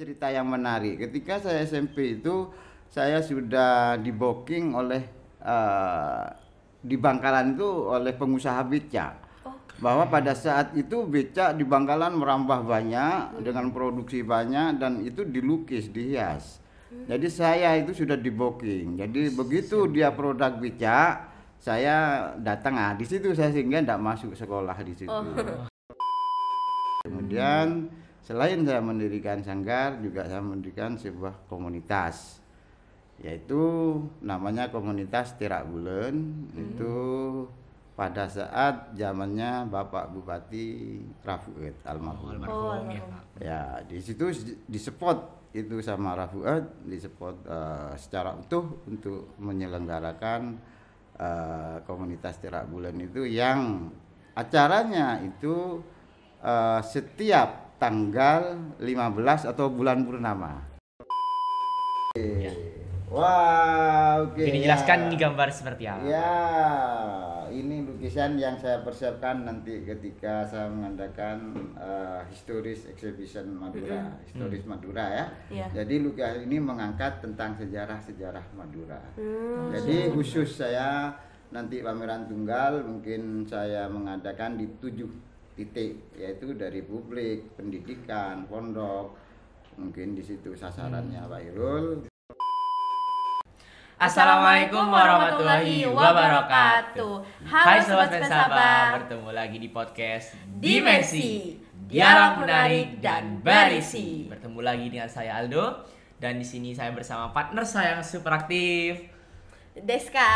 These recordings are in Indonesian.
cerita yang menarik. Ketika saya SMP itu saya sudah di booking oleh di Bangkalan itu oleh pengusaha beca. Bahwa pada saat itu beca di Bangkalan merambah banyak dengan produksi banyak dan itu dilukis, dihias. Jadi saya itu sudah di booking. Jadi begitu dia produk beca, saya datang. Di situ saya sehingga tidak masuk sekolah di situ. Kemudian selain saya mendirikan sanggar, juga saya mendirikan sebuah komunitas, yaitu namanya komunitas Terak Bulen. Itu pada saat zamannya Bapak Bupati Rafuet almarhum. Ya, di situ disupport itu sama Rafuet, disupport secara utuh untuk menyelenggarakan komunitas Terak Bulen itu, yang acaranya itu setiap tanggal 15 atau bulan purnama. Wah, oke. Jadi dijelaskan di gambar seperti apa? Ya, ini lukisan yang saya persiapkan nanti ketika saya mengadakan historis exhibition Madura, historis Madura ya. Jadi lukisan ini mengangkat tentang sejarah-sejarah Madura. Jadi khusus saya nanti pameran tunggal mungkin saya mengadakan di 7 titik, yaitu dari publik, pendidikan, pondok, mungkin di situ sasarannya Pak Irul. Assalamualaikum warahmatullahi wabarakatuh. Hai Sobat Pensaba, bertemu lagi di podcast Dimensi, dialog menarik dan berisi. Bertemu lagi dengan saya Aldo, dan di sini saya bersama partner saya yang super aktif, Deska.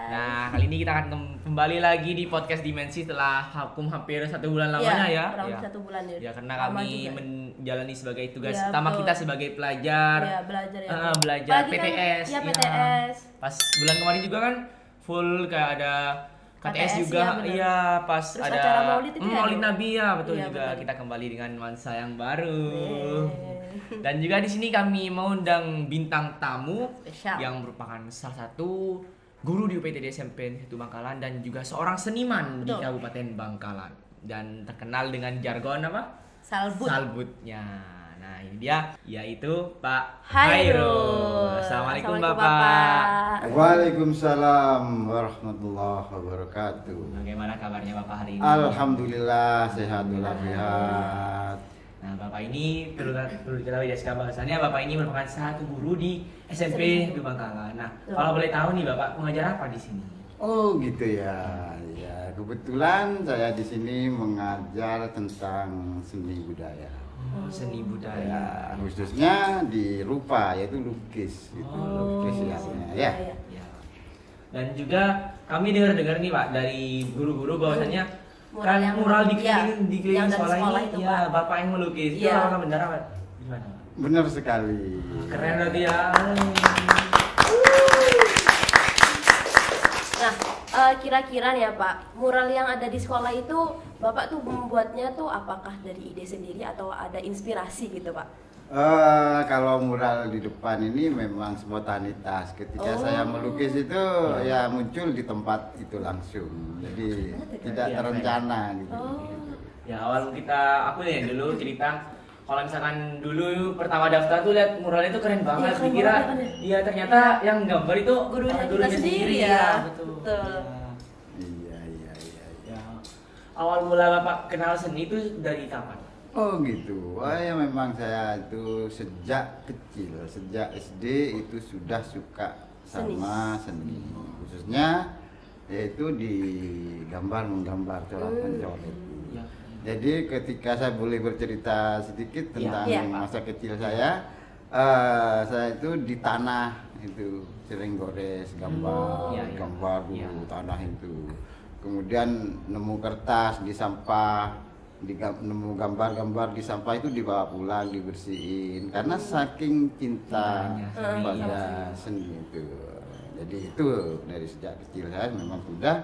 Nah, kali ini kita akan kembali lagi di podcast Dimensi setelah hampir 1 bulan lamanya ya. Kurang 1 bulan ya. Ya, karena kami menjalani sebagai tugas ya, utama kita sebagai pelajar. Ya, belajar ya. Belajar PTS. Kan, ya, PTS. Pas bulan kemarin juga kan full kayak ada KTS juga. Iya, pas terus ada acara Maulid itu Maulid Nabi ya, betul ya, juga. betul. Kita kembali dengan nuansa yang baru. Dan juga di sini kami mengundang bintang tamu spesial yang merupakan salah satu guru di UPTD SMP 1 Bangkalan dan juga seorang seniman di Kabupaten Bangkalan dan terkenal dengan jargon apa? Salbutnya. Nah, ini dia, yaitu Pak Hairul. Assalamualaikum Bapak. Waalaikumsalam warahmatullahi wabarakatuh. Bagaimana kabarnya Bapak hari ini? Alhamdulillah sehat walafiat. Nah, Bapak ini perlu diketahui ya, bahwasannya Bapak ini merupakan satu guru di SMP 1 Bangkalan. Nah, kalau boleh tahu nih Bapak mengajar apa di sini? Oh gitu ya. Ya, kebetulan saya di sini mengajar tentang seni budaya. Seni budaya. Ya, khususnya di rupa, yaitu lukis. Itu lukis ya. Dan juga kami dengar nih Pak dari guru-guru bahwasannya mural di keliling sekolah ini, ya Bapak yang melukis. Itu apakah benar Pak? Gimana Pak? Benar sekali. Keren berarti ya. Nah, kira-kira ya Pak, mural yang ada di sekolah itu Bapak tuh membuatnya tuh apakah dari ide sendiri atau ada inspirasi gitu Pak? Kalau mural di depan ini memang spontanitas. Ketika saya melukis itu ya muncul di tempat itu langsung. Jadi tidak terencana gitu. Ya awal aku ya dulu cerita, kalau misalkan dulu pertama daftar tuh lihat muralnya itu keren banget, dikira iya ternyata yang gambar itu gurunya sendiri ya. Betul. Iya. Ya. Awal mula Bapak kenal seni itu dari kapan? Oh gitu. Ya memang saya itu sejak kecil, sejak SD itu sudah suka sama seni. Khususnya yaitu di menggambar, coret-mencoret. Jadi ketika saya boleh bercerita sedikit tentang masa kecil saya itu di tanah itu sering gores gambar dulu tanah itu. Kemudian nemu kertas di sampah, nemu gambar-gambar di sampah itu dibawa pulang dibersihin karena saking cinta pada seni itu. Jadi itu dari sejak kecil saya memang sudah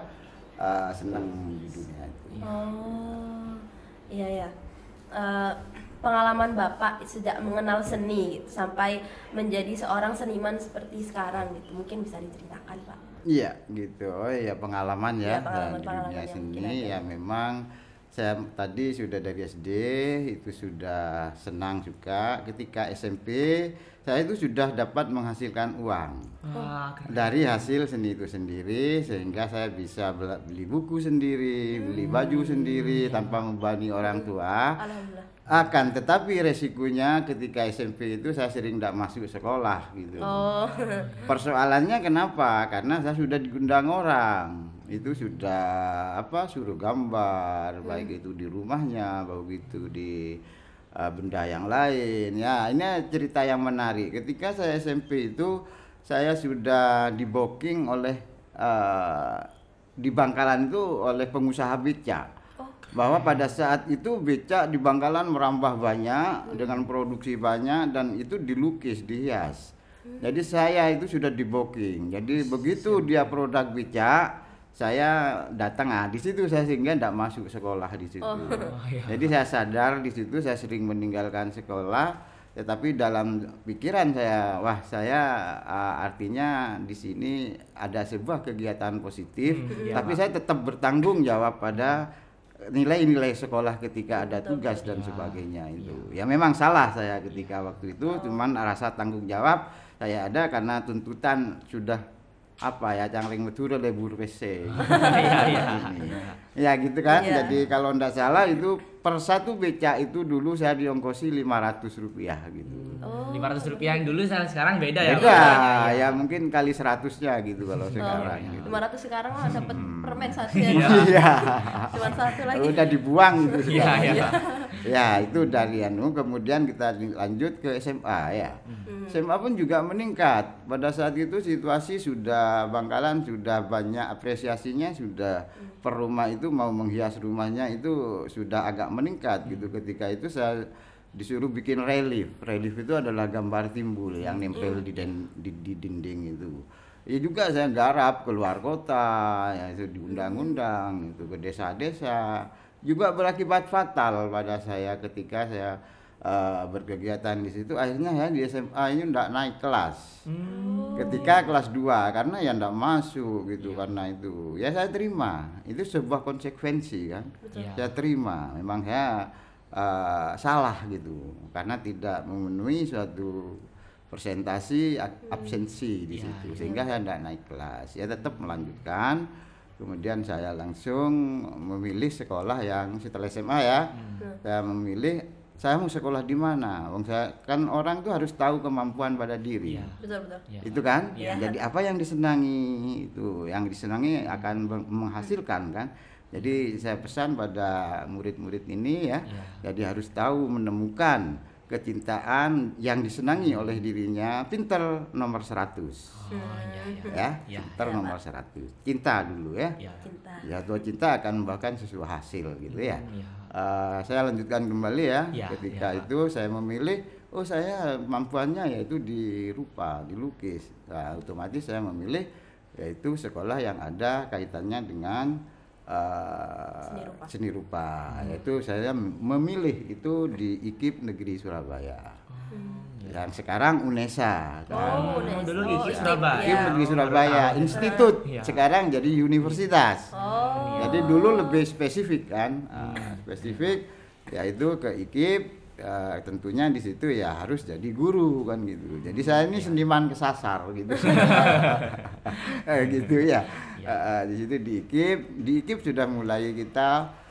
senang di dunia itu. Iya. Pengalaman Bapak sejak mengenal seni gitu, sampai menjadi seorang seniman seperti sekarang gitu, mungkin bisa diceritakan Pak? Iya gitu. Pengalaman ya, di dunia seni ya memang saya tadi sudah dari SD itu sudah senang juga. Ketika SMP saya itu sudah dapat menghasilkan uang dari hasil seni itu sendiri, sehingga saya bisa beli buku sendiri, beli baju sendiri tanpa membebani orang tua. Alhamdulillah. Akan tetapi resikonya ketika SMP itu saya sering tidak masuk sekolah gitu. Persoalannya kenapa? Karena saya sudah digundang orang. Itu sudah suruh gambar, baik itu di rumahnya, baik itu di benda yang lain. Ya, ini cerita yang menarik. Ketika saya SMP itu saya sudah di-booking oleh di Bangkalan itu oleh pengusaha beca. Bahwa pada saat itu beca di Bangkalan merambah banyak dengan produksi banyak dan itu dilukis, dihias. Jadi saya itu sudah di-booking. Jadi begitu dia produk beca, saya datang, di situ saya sehingga tidak masuk sekolah di situ. Jadi saya sadar di situ saya sering meninggalkan sekolah, tetapi dalam pikiran saya, saya artinya di sini ada sebuah kegiatan positif, tapi saya tetap bertanggung jawab pada nilai-nilai sekolah ketika ada tugas dan sebagainya itu. Ya memang salah saya ketika waktu itu, cuman rasa tanggung jawab saya ada karena tuntutan sudah cangring medure lebur PC. Ya gitu kan. Jadi kalau ndak salah itu per satu beca itu dulu saya diongkosi Rp500 gitu. Rp500 yang dulu sekarang beda ya. Beda, ya mungkin kali 100-nya gitu kalau sekarang. Gitu. 500 sekarang dapat permen satu ya. Iya. Cuma satu lagi. Udah dibuang gitu. Ya itu dari kemudian kita lanjut ke SMA ya. SMA pun juga meningkat. Pada saat itu situasi sudah Bangkalan sudah banyak apresiasinya, sudah per rumah itu mau menghias rumahnya itu sudah agak meningkat gitu. Ketika itu saya disuruh bikin relief. Relief itu adalah gambar timbul yang nempel di dinding itu. Ya juga saya garap keluar kota, ya itu diundang-undang itu ke desa-desa. Juga berakibat fatal pada saya ketika saya berkegiatan di situ. Akhirnya ya di SMA ini enggak naik kelas. Ketika kelas 2 karena ya enggak masuk gitu karena itu. Ya saya terima. Itu sebuah konsekuensi kan. Saya terima. Memang saya salah gitu karena tidak memenuhi suatu persentasi absensi di situ sehingga saya tidak naik kelas. Ya tetap melanjutkan. Kemudian saya langsung memilih sekolah yang setelah SMA ya. Saya memilih saya mau sekolah di mana? Saya kan orang tuh harus tahu kemampuan pada diri. Betul. Itu kan? Jadi apa yang disenangi itu, yang disenangi akan menghasilkan kan? Jadi saya pesan pada murid-murid ini ya, jadi harus tahu menemukan kecintaan yang disenangi oleh dirinya. Pinter nomor 100. Pinter nomor 100. Cinta dulu ya. Cinta akan membuahkan sesuatu hasil gitu ya. Saya lanjutkan kembali ya. Ketika itu saya memilih, saya kemampuannya yaitu di rupa, dilukis. Nah, otomatis saya memilih yaitu sekolah yang ada kaitannya dengan seni rupa. Yaitu saya memilih itu di IKIP Negeri Surabaya. Yang sekarang UNESA kan. Dulu di Surabaya. IKIP Negeri Surabaya, institut. Sekarang jadi universitas. Jadi dulu lebih spesifik kan. Spesifik yaitu ke IKIP. Tentunya di situ ya harus jadi guru kan gitu. Jadi saya ini seniman kesasar gitu. Gitu ya. Di situ di IKIP sudah mulai kita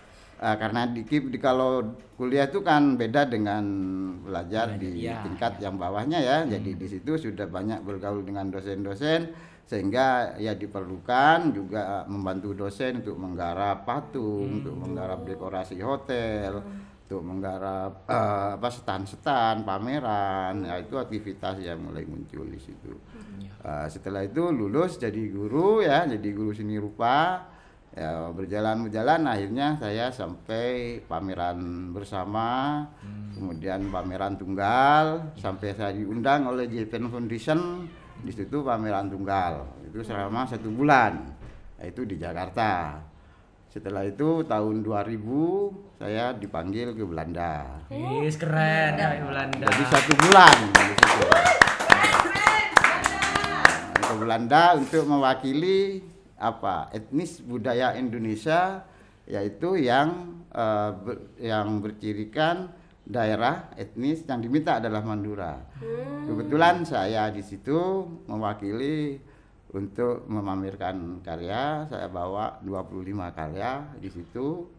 karena di IKIP kalau kuliah itu kan beda dengan belajar di tingkat yang bawahnya ya. Jadi di situ sudah banyak bergaul dengan dosen-dosen sehingga ya diperlukan juga membantu dosen untuk menggarap patung, untuk menggarap dekorasi hotel, untuk menggarap stand-stand, pameran. Ya itu aktivitas yang mulai muncul di situ. Setelah itu lulus jadi guru ya, jadi guru seni rupa. Ya berjalan akhirnya saya sampai pameran bersama, kemudian pameran tunggal, sampai saya diundang oleh JPN Foundation. Di situ pameran tunggal itu selama 1 bulan, itu di Jakarta. Setelah itu tahun 2000 saya dipanggil ke Belanda. Keren dari Belanda. Jadi 1 bulan. Ke Belanda untuk mewakili etnis budaya Indonesia yaitu yang bercirikan daerah etnis yang diminta adalah Madura. Kebetulan saya di situ mewakili untuk memamerkan karya. Saya bawa 25 karya di situ.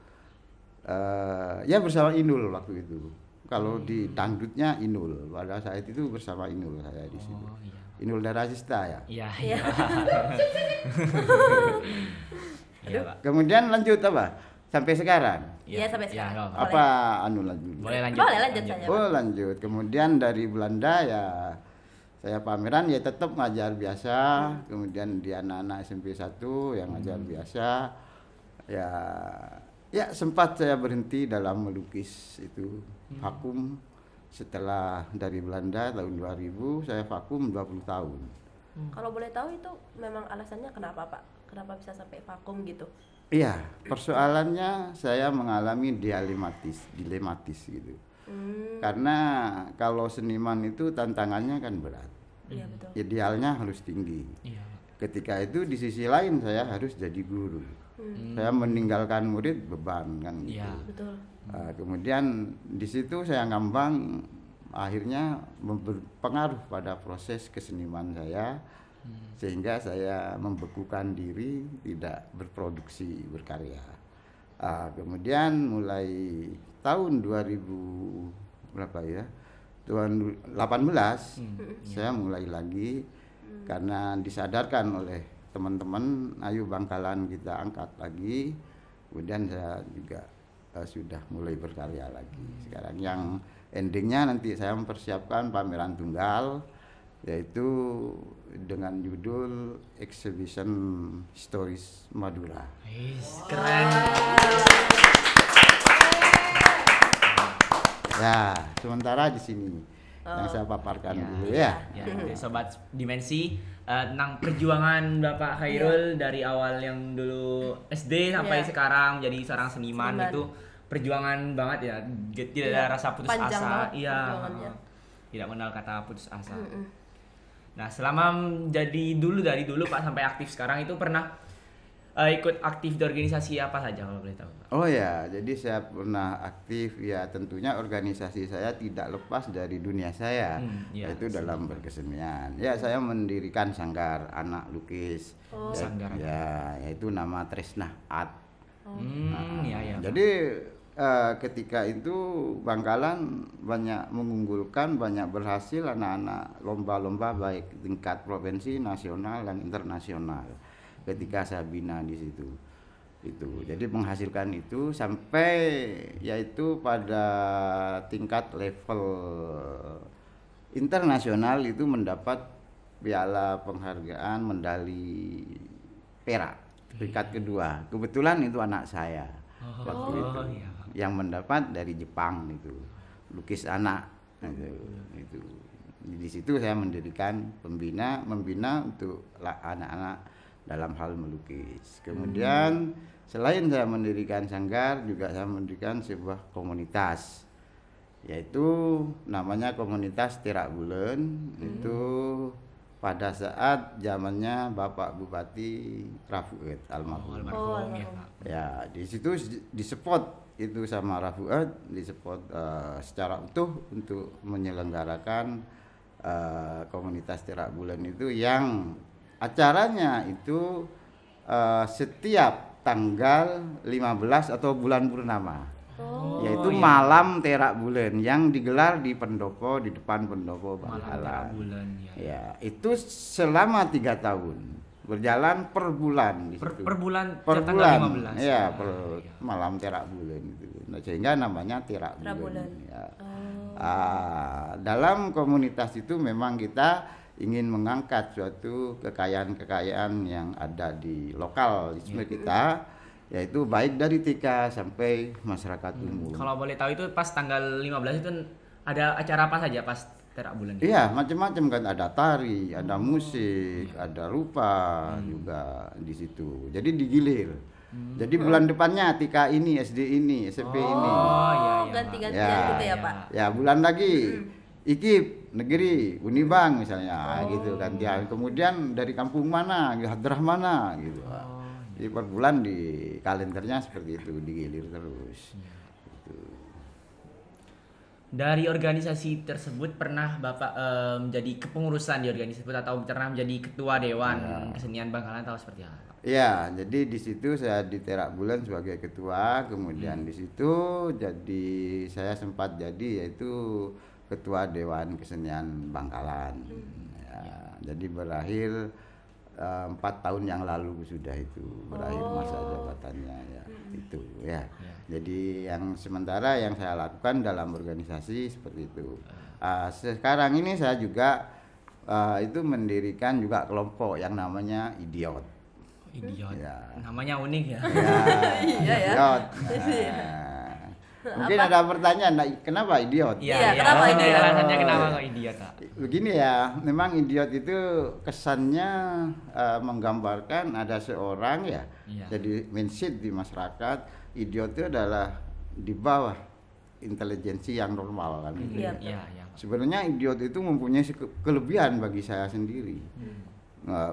Ya bersama Inul waktu itu. Kalau di dangdutnya Inul, pada saat itu bersama Inul saya di situ. Iya. Inul Daratista ya. Iya, iya. Iya, Pak. Kemudian lanjut apa? Sampai sekarang. Iya, sampai sekarang. Ya, Apa lanjut? boleh lanjut. Boleh lanjut saja. Oh lanjut. Kemudian dari Belanda ya saya pameran ya tetap ngajar biasa. Kemudian di anak-anak SMP 1 yang ngajar biasa. Ya sempat saya berhenti dalam melukis itu vakum. Setelah dari Belanda tahun 2000 saya vakum 20 tahun. Kalau boleh tahu itu memang alasannya kenapa Pak? Kenapa bisa sampai vakum gitu? Iya, persoalannya saya mengalami dilematis gitu. Karena kalau seniman itu tantangannya kan berat. Iya betul. Idealnya harus tinggi. Iya. Ketika itu di sisi lain saya harus jadi guru. Saya meninggalkan murid beban kan gitu. Iya. Betul. Kemudian di situ saya ngambang akhirnya berpengaruh pada proses keseniman saya. Sehingga saya membekukan diri, tidak berproduksi, berkarya. Kemudian mulai tahun 2000 berapa ya? 2018 saya mulai lagi karena disadarkan oleh teman-teman, ayo Bangkalan kita angkat lagi. Kemudian saya juga sudah mulai berkarya lagi. Sekarang yang endingnya nanti saya mempersiapkan pameran tunggal, yaitu dengan judul Exhibition Stories Madura. Keren. Ya, sementara di sini yang saya paparkan dulu ya. Ya, sobat Dimensi, tentang perjuangan Bapak Khairul dari awal yang dulu SD sampai sekarang jadi seorang seniman itu perjuangan banget ya. Tidak ada rasa putus asa. Iya. Tidak mengenal kata putus asa. Nah, selama dari dulu Pak sampai aktif sekarang itu pernah ikut aktif di organisasi apa saja kalau boleh tahu, Pak? Oh ya, jadi saya pernah aktif ya, tentunya organisasi saya tidak lepas dari dunia saya, yaitu dalam berkesenian. Ya, saya mendirikan Sanggar Anak Lukis. Sanggar. Ya, yaitu nama Tresnah Art. Jadi ketika itu Bangkalan banyak mengunggulkan, banyak berhasil anak-anak lomba-lomba baik tingkat provinsi, nasional dan internasional. Ketika saya bina di situ, itu jadi menghasilkan itu sampai yaitu pada tingkat level internasional itu mendapat piala penghargaan medali perak tingkat kedua. Kebetulan itu anak saya waktu itu yang mendapat dari Jepang itu lukis anak itu. Di situ saya mendirikan membina untuk anak-anak dalam hal melukis. Kemudian selain saya mendirikan Sanggar, juga saya mendirikan sebuah komunitas, yaitu namanya Komunitas Terak Bulen. Itu pada saat zamannya Bapak Bupati Rafuet almarhum. Ya, di situ disupport itu sama Rafuet, disupport secara utuh untuk menyelenggarakan Komunitas Terak Bulen itu, yang acaranya itu setiap tanggal 15 atau bulan purnama, yaitu malam terak bulan yang digelar di pendopo, di depan pendopo Bangkalan. Ya, itu selama 3 tahun berjalan per bulan di situ. Per bulan tanggal 15. Ya, malam terak bulan itu. Nah, sehingga namanya terak bulan. Ya. Dalam komunitas itu memang kita ingin mengangkat suatu kekayaan-kekayaan yang ada di lokalisme kita, yaitu baik dari TK sampai masyarakat umum. Kalau boleh tahu itu pas tanggal 15 itu ada acara apa saja pas terak bulan? Iya, macam-macam kan, ada tari, ada musik, ada rupa juga di situ. Jadi digilir. Jadi bulan depannya TK ini, SD ini, SMP ini. Ganti-gantian gitu ya, Pak. Ya, bulan lagi IKIP negeri Unibang misalnya gitu kan dia. Kemudian dari kampung mana, hadrah mana gitu. Jadi per bulan di kalendernya seperti itu, digilir terus. Gitu. Dari organisasi tersebut pernah Bapak menjadi kepengurusan di organisasi tersebut atau pernah menjadi ketua Dewan Kesenian Bangkalan atau seperti apa? Ya, jadi di situ saya di Terak Bulan sebagai ketua, kemudian di situ jadi saya sempat jadi yaitu ketua Dewan Kesenian Bangkalan. Ya, jadi berakhir 4 tahun yang lalu sudah itu berakhir masa jabatannya ya itu ya. Jadi yang sementara yang saya lakukan dalam organisasi seperti itu. Sekarang ini saya juga itu mendirikan juga kelompok yang namanya Idiot. Idiot. Ya. Namanya unik ya. Iya ya. Idiot. Mungkin ada pertanyaan, kenapa idiot? Iya, kenapa idiot? Alasannya kenapa kok idiot, Kak? Begini ya, memang idiot itu kesannya menggambarkan ada seorang ya, jadi mindset di masyarakat, idiot itu adalah di bawah intelijensi yang normal kan. Iya. Sebenarnya idiot itu mempunyai kelebihan bagi saya sendiri.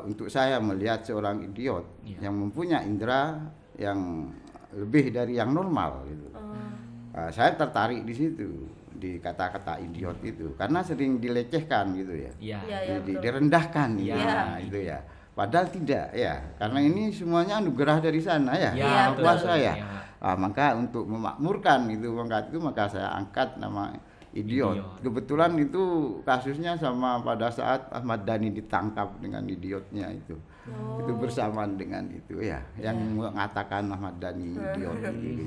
Untuk saya melihat seorang idiot yang mempunyai indera yang lebih dari yang normal gitu. Saya tertarik di situ, di kata-kata idiot itu karena sering dilecehkan gitu ya. Direndahkan itu ya. Padahal tidak ya, karena ini semuanya anugerah dari sana ya, kuasa ya. Maka untuk memakmurkan itu maka saya angkat nama idiot. Kebetulan itu kasusnya sama pada saat Ahmad Dhani ditangkap dengan idiotnya itu. Itu bersamaan dengan itu ya, yang mengatakan Ahmad Dhani idiot gitu.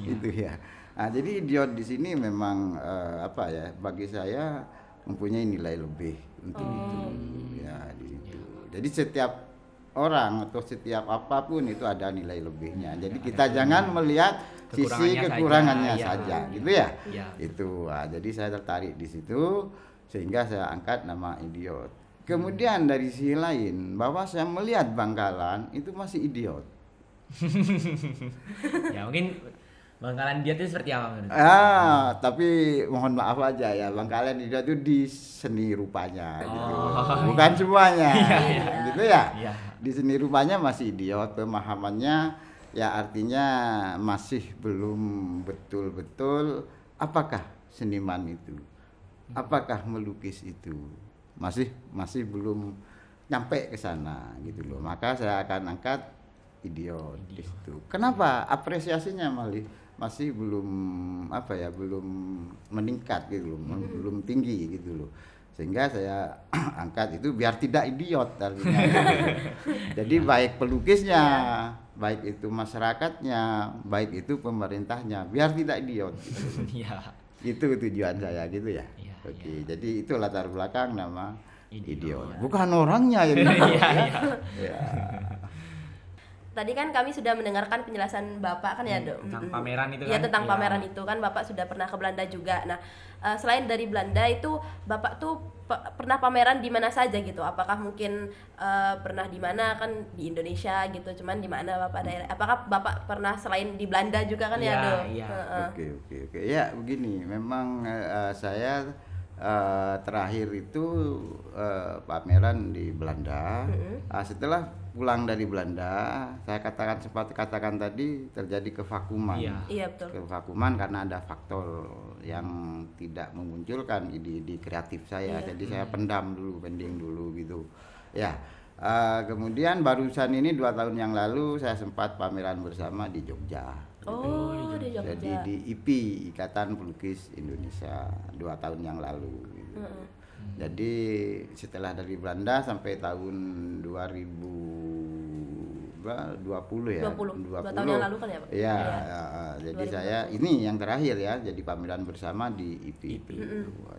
Itu ya. Nah, jadi idiot di sini memang bagi saya mempunyai nilai lebih untuk itu ya di situ. Jadi setiap orang atau setiap apapun itu ada nilai lebihnya. Jadi kita jangan melihat sisi kekurangannya saja gitu ya. Itu. Jadi saya tertarik di situ sehingga saya angkat nama idiot. Kemudian dari sisi lain bahwa saya melihat Bangkalan itu masih idiot. Ya mungkin Bangkalan idiot itu seperti apa menurut? Tapi mohon maaf aja ya, Bangkalan idiot itu di seni rupanya gitu. Bukan semuanya. Gitu ya. Di seni rupanya masih idiot, pemahamannya ya artinya masih belum betul-betul apakah seniman itu? Apakah melukis itu? Masih belum nyampe ke sana gitu loh. Maka saya akan angkat idiot di situ. Kenapa? Apresiasinya masih belum belum meningkat gitu loh, belum tinggi gitu loh. Sehingga saya angkat itu biar tidak idiot artinya. Jadi baik pelukisnya, baik itu masyarakatnya, baik itu pemerintahnya, biar tidak idiot gitu. Itu tujuan saya gitu ya. Oke, jadi itu latar belakang nama idiot. Bukan orangnya ya. Tadi kan kami sudah mendengarkan penjelasan Bapak kan ya, Dok. Tentang pameran itu kan. Iya, tentang pameran itu kan Bapak sudah pernah ke Belanda juga. Nah, selain dari Belanda itu Bapak tuh pernah pameran di mana saja gitu? Apakah mungkin pernah di mana kan di Indonesia gitu, cuman di mana Bapak daerah? Apakah Bapak pernah selain di Belanda juga kan ya, Dok? Oke. Ya, begini, memang saya terakhir itu pameran di Belanda. Setelah pulang dari Belanda, saya sempat katakan tadi terjadi kevakuman. Iya, betul. Kevakuman karena ada faktor yang tidak memunculkan ide-ide kreatif saya. Jadi saya pending dulu gitu. Ya. Kemudian barusan ini 2 tahun yang lalu saya sempat pameran bersama di Jogja. Di Jogja. Jadi di IP, Ikatan Pelukis Indonesia 2 tahun yang lalu gitu. Jadi setelah dari Belanda sampai tahun 2020 ya. 2 tahun yang lalu kan ya, Pak? Iya. Jadi saya ini yang terakhir ya, jadi pameran bersama di IP itu.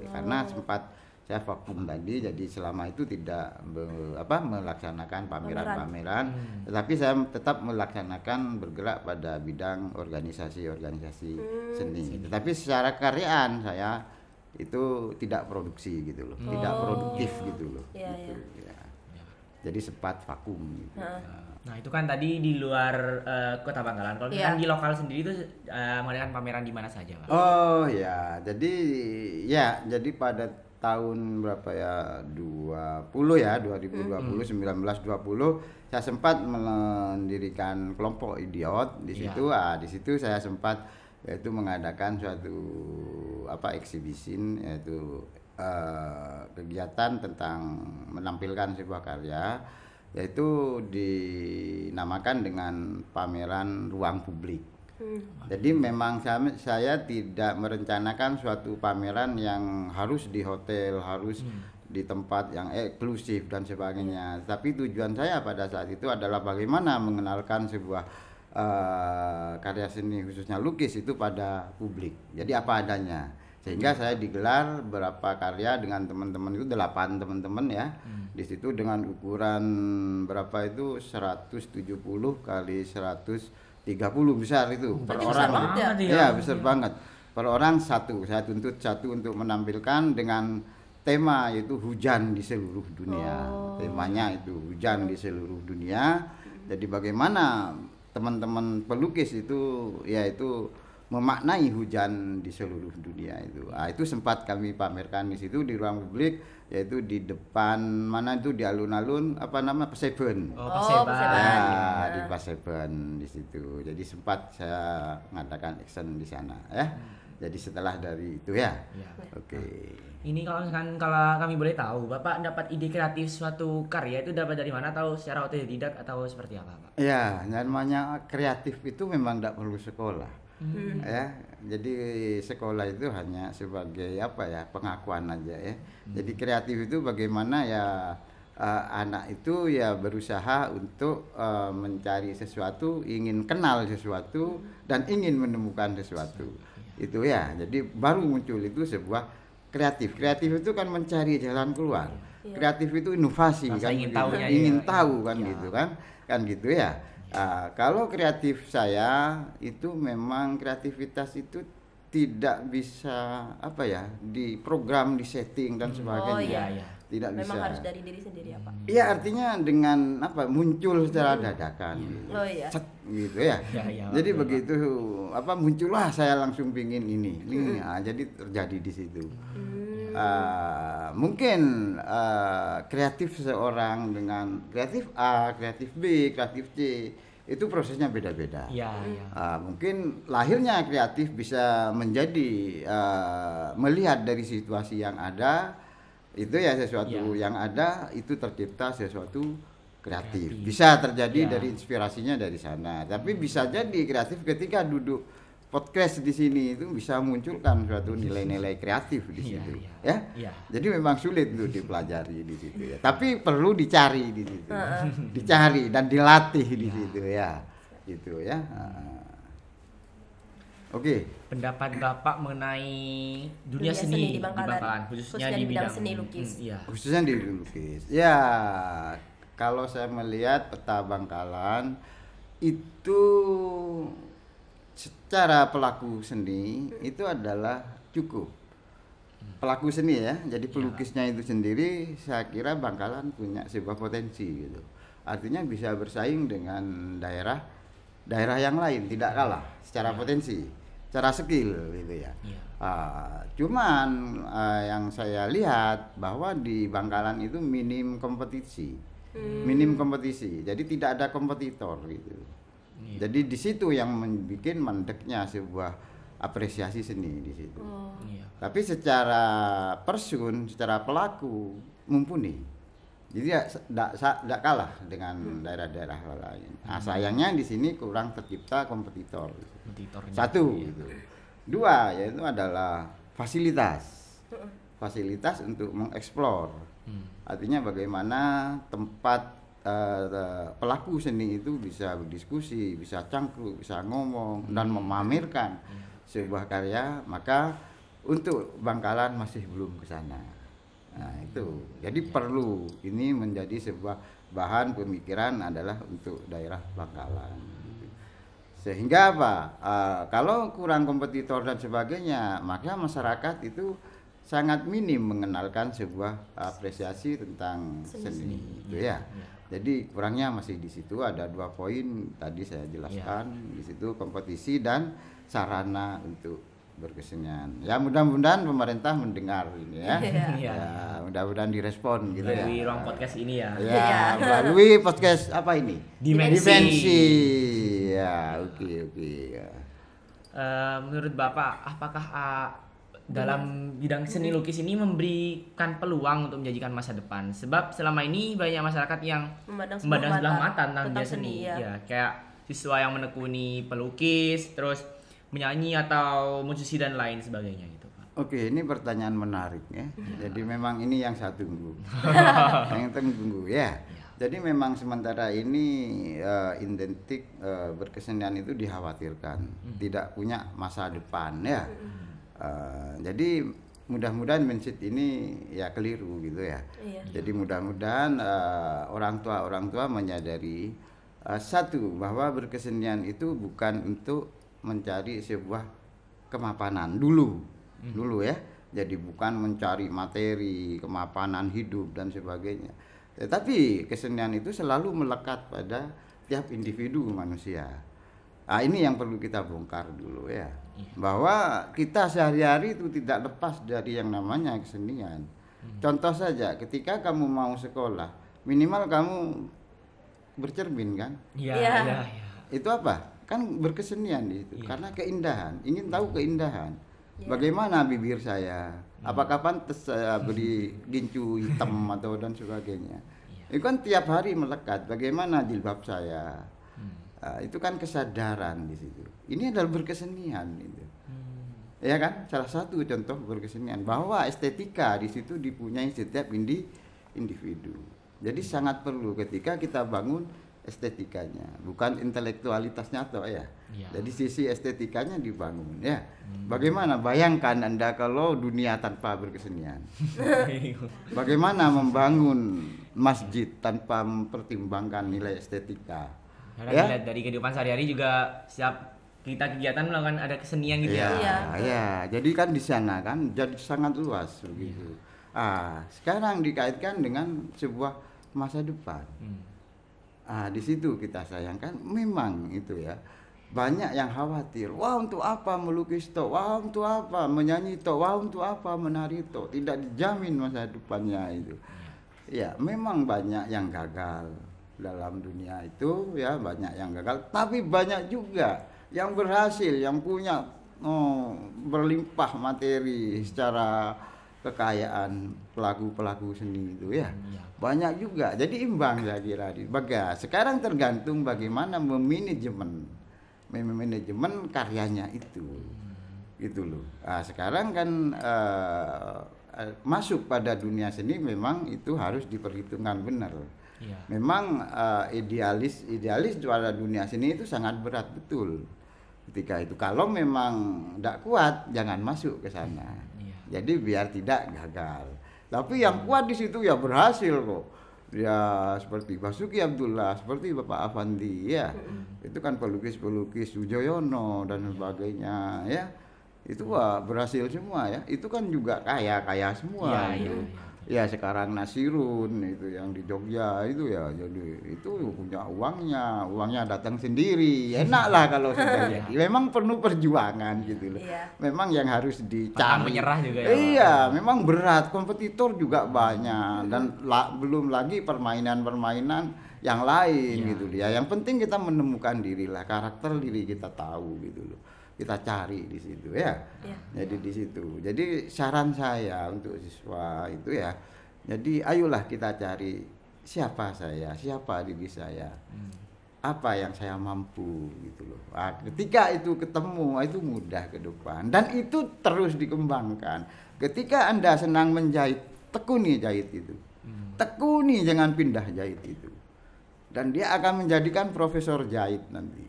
Karena sempat saya vakum tadi, jadi selama itu tidak melaksanakan pameran-pameran, tetapi saya tetap melaksanakan bergerak pada bidang organisasi seni. Tetapi secara karyaan saya itu tidak produksi gitu loh, tidak produktif gitu loh. Gitu, ya. Jadi sempat vakum. Gitu. Nah itu kan tadi di luar Kota Bangkalan. Kalau misalkan di lokal sendiri itu mengadakan pameran di mana saja, Pak? Oh ya, jadi pada tahun berapa ya, 2020, 19-20 saya sempat mendirikan kelompok idiot di situ. Di situ saya sempat yaitu mengadakan suatu eksibisi, yaitu kegiatan tentang menampilkan sebuah karya, yaitu dinamakan dengan pameran ruang publik. Jadi memang saya tidak merencanakan suatu pameran yang harus di hotel, harus di tempat yang eksklusif dan sebagainya. Tapi tujuan saya pada saat itu adalah bagaimana mengenalkan sebuah karya seni, khususnya lukis itu pada publik. Jadi apa adanya. Sehingga saya digelar beberapa karya dengan teman-teman itu 8 teman-teman ya. Di situ dengan ukuran berapa itu 170 kali 130 besar itu per orang. Ya, besar banget. Per orang satu. Saya tuntut satu untuk menampilkan dengan tema yaitu hujan di seluruh dunia. Temanya itu hujan di seluruh dunia. Jadi bagaimana teman-teman pelukis itu yaitu memaknai hujan di seluruh dunia itu. Itu sempat kami pamerkan di situ di ruang publik, yaitu di depan mana itu di alun-alun Paseban. Paseban. Di Paseban di situ. Jadi sempat saya mengadakan action di sana ya. Jadi setelah dari itu ya. Oke. Ini kalau kami boleh tahu, Bapak dapat ide kreatif suatu karya itu dapat dari mana, atau secara otodidak atau seperti apa, Pak? Ya, namanya kreatif itu memang tidak perlu sekolah. Ya, jadi sekolah itu hanya sebagai pengakuan aja ya. Jadi kreatif itu bagaimana ya anak itu ya berusaha untuk mencari sesuatu, ingin kenal sesuatu dan ingin menemukan sesuatu. Itu ya. Jadi baru muncul itu sebuah kreatif. Kreatif itu kan mencari jalan keluar. Kreatif itu inovasi kan, ingin tahu kan gitu kan gitu ya. Kalau kreatif saya itu memang kreativitas itu tidak bisa diprogram, disetting dan sebagainya. Tidak memang bisa. Harus dari diri sendiri Pak? Iya, artinya dengan muncul secara dadakan gitu ya. Jadi begitu muncullah saya langsung pingin ini. Jadi terjadi di situ. Mungkin kreatif seorang dengan kreatif A, kreatif B, kreatif C itu prosesnya beda-beda. Mungkin lahirnya kreatif bisa menjadi melihat dari situasi yang ada itu ya, sesuatu yang ada itu tercipta sesuatu kreatif. Bisa terjadi dari inspirasinya dari sana. Tapi bisa jadi kreatif ketika duduk podcast di sini itu bisa munculkan suatu nilai-nilai kreatif di situ, ya. Jadi memang sulit untuk dipelajari di situ ya. Tapi perlu dicari di situ, dicari dan dilatih di situ ya, gitu ya. Oke. Pendapat Bapak mengenai dunia seni di Bangkalan, khususnya di bidang seni lukis. Khususnya di lukis. Ya, kalau saya melihat peta Bangkalan itu secara pelaku seni itu adalah cukup. Pelaku seni ya, jadi pelukisnya itu sendiri saya kira Bangkalan punya sebuah potensi gitu. Artinya bisa bersaing dengan daerah yang lain, tidak kalah secara potensi, secara skill gitu ya. Cuman yang saya lihat bahwa di Bangkalan itu minim kompetisi. Jadi tidak ada kompetitor gitu. Jadi di situ yang membuat mendeknya sebuah apresiasi seni di situ. Tapi secara person, secara pelaku mumpuni. Jadi tidak kalah dengan daerah-daerah lain. Sayangnya di sini kurang tercipta kompetitor. Satu gitu. Dua yaitu adalah fasilitas. Fasilitas untuk mengeksplor. Artinya bagaimana tempat pelaku seni itu bisa berdiskusi, bisa cangkruk, bisa ngomong dan memamerkan sebuah karya, maka untuk Bangkalan masih belum ke sana. Nah, itu. Jadi perlu ini menjadi sebuah bahan pemikiran adalah untuk daerah Bangkalan. Sehingga kalau kurang kompetitor dan sebagainya, maka masyarakat itu sangat minim mengenalkan sebuah apresiasi tentang seni. Itu ya. Jadi kurangnya masih di situ. Ada 2 poin tadi saya jelaskan di situ, kompetisi dan sarana untuk berkesenian. Ya mudah-mudahan pemerintah mendengar ini ya. Iya. Ya, mudah-mudahan direspon gitu ya. Melalui ruang podcast ini ya. Ya, melalui podcast apa ini? Dimensi. Ya, oke. Ya. Menurut Bapak, apakah dalam bidang seni lukis ini memberikan peluang untuk menjanjikan masa depan? Sebab selama ini banyak masyarakat yang memandang sebelah mata tentang dunia seni. Ya, kayak siswa yang menekuni pelukis, terus menyanyi atau musisi dan lain sebagainya gitu, Pak. Oke, ini pertanyaan menarik ya. Jadi memang ini yang saya tunggu. Yang tunggu ya. Jadi memang sementara ini identik berkesenian itu dikhawatirkan, tidak punya masa depan ya. Jadi mudah-mudahan mindset ini ya keliru gitu ya. Jadi mudah-mudahan orang tua menyadari satu, bahwa berkesenian itu bukan untuk mencari sebuah kemapanan dulu ya. Jadi bukan mencari materi, kemapanan hidup dan sebagainya. Tetapi kesenian itu selalu melekat pada tiap individu manusia. Nah, ini yang perlu kita bongkar dulu ya. Bahwa kita sehari-hari itu tidak lepas dari yang namanya kesenian. Contoh saja, ketika kamu mau sekolah, minimal kamu bercermin kan? Iya. Itu apa? Kan berkesenian itu, karena keindahan, ingin tahu keindahan. Bagaimana bibir saya? Apakah pantas saya beri gincu hitam atau dan sebagainya? Itu kan tiap hari melekat. Bagaimana jilbab saya? Itu kan kesadaran di situ. Ini adalah berkesenian itu. Ya kan? Salah satu contoh berkesenian, bahwa estetika di situ dipunyai setiap individu. Jadi sangat perlu ketika kita bangun estetikanya, bukan intelektualitasnya atau ya. Jadi sisi estetikanya dibangun ya. Bagaimana bayangkan Anda kalau dunia tanpa berkesenian? Bagaimana membangun masjid tanpa mempertimbangkan nilai estetika? Karena dilihat dari kehidupan sehari-hari juga setiap kita kegiatan melakukan ada kesenian gitu ya. Jadi kan di sana kan jadi sangat luas begitu. Sekarang dikaitkan dengan sebuah masa depan. Di situ kita sayangkan memang itu ya. Banyak yang khawatir, wah untuk apa melukis toh, wah untuk apa menyanyi toh, wah untuk apa menari toh, tidak dijamin masa depannya itu. Ya, memang banyak yang gagal dalam dunia itu ya, banyak yang gagal, tapi banyak juga yang berhasil, yang punya berlimpah materi secara kekayaan pelaku seni itu ya. Banyak juga. Jadi imbang saya kira. Sekarang tergantung bagaimana manajemen karyanya itu. Gitu loh. Sekarang kan masuk pada dunia seni memang itu harus diperhitungkan benar. Memang idealis pada dunia seni itu sangat berat betul. Ketika itu kalau memang tidak kuat jangan masuk ke sana. Jadi biar tidak gagal. Tapi yang kuat di situ ya berhasil kok. Ya seperti Basuki Abdullah, seperti Bapak Afandi ya. Itu kan pelukis-pelukis Sujoyono dan sebagainya ya. Itu berhasil semua ya. Itu kan juga kaya semua itu. Ya sekarang Nasirun itu yang di Jogja itu ya, jadi itu punya uangnya datang sendiri, enak lah kalau sudah jadi. Memang penuh perjuangan gitu loh. Memang yang harus dicari. Menyerah juga ya. Iya, memang berat, kompetitor juga banyak dan belum lagi permainan yang lain gitu ya. Yang penting kita menemukan diri lah, karakter diri kita tahu gitu loh. Kita cari di situ ya. Jadi di situ. Jadi saran saya untuk siswa itu ya. Jadi ayolah kita cari siapa saya, siapa diri saya. Apa yang saya mampu gitu loh. Ketika itu ketemu, itu mudah ke depan dan itu terus dikembangkan. Ketika Anda senang menjahit, tekuni jahit itu. Tekuni, jangan pindah jahit itu. Dan dia akan menjadikan profesor jahit nanti.